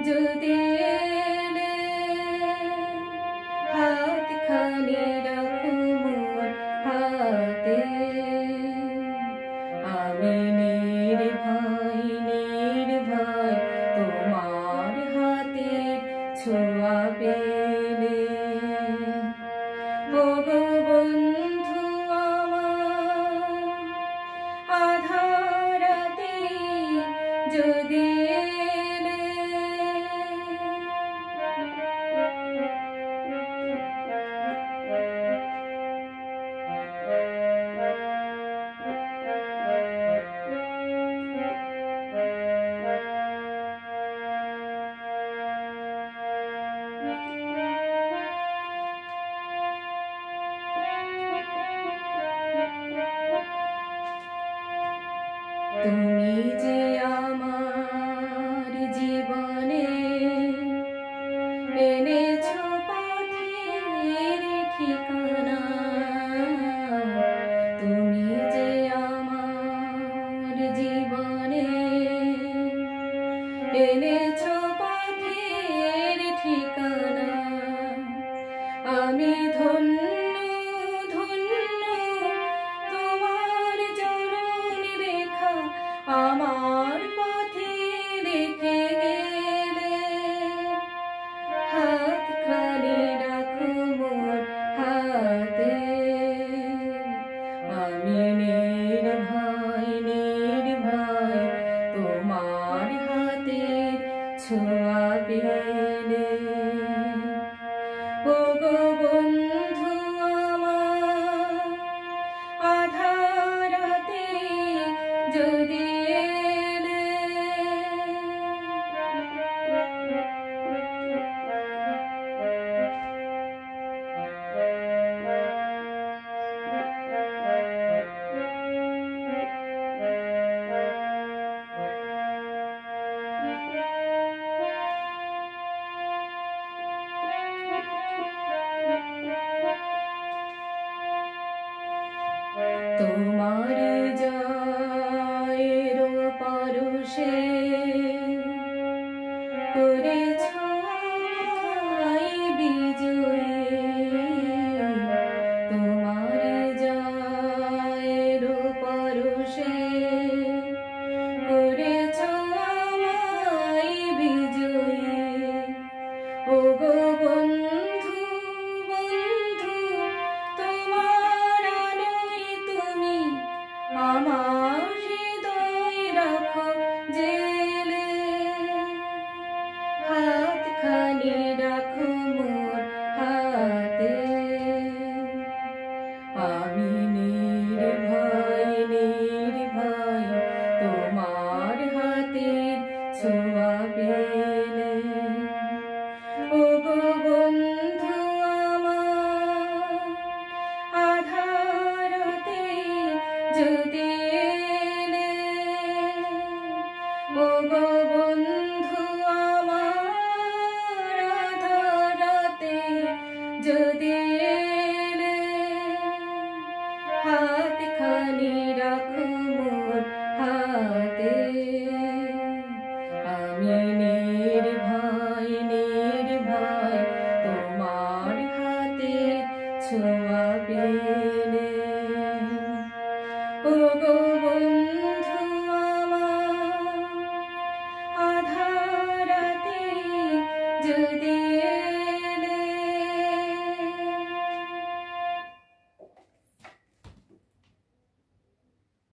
যদি এলে হাতখানি রাখো মোর হাতে আমি নির্ভয় নির্ভয় তোমার হাতের ছোঁয়া পেলে ওগো বন্ধু আমার আধার রাতে যদি এলে তুমি যে আমার জীবনে এনেছো পথের ঠিকানা তুমি যে আমার জীবনে এনেছো পথের ঠিকানা আমি ধন্য আমার পথে রেখে গেলে হাতখানি রাখো মোর হাতে আমি নির্ভয় নির্ভয় তোমার হাতের ছোঁয়া পেলে ওগো বন্ধু আমার আধার রাতে যদি তোমার জয়ের পরশে করেছো আমায় বিজয়ী তোমার জয়ের পরশে করেছো আমায় বিজয়ী ওগো বন্ধু বন্ধু তোমার আলোয় তুমি আমার হৃদয় রাখো জেলে হাতখানি রাখো মোর হাতে আমি নির্ভয় নির্ভয় তোমার হাতের ছোঁয়া পেলে ওগো বন্ধু আমার আধার রাতে যদি এলে ওগো বন্ধু আমার আধার রাতে যদি এলে হাতখানি রাখো মোর হাতে আমি নির্ভয় নির্ভয় তোমার হাতের ছোঁয়া পেলে ওগো বন্ধু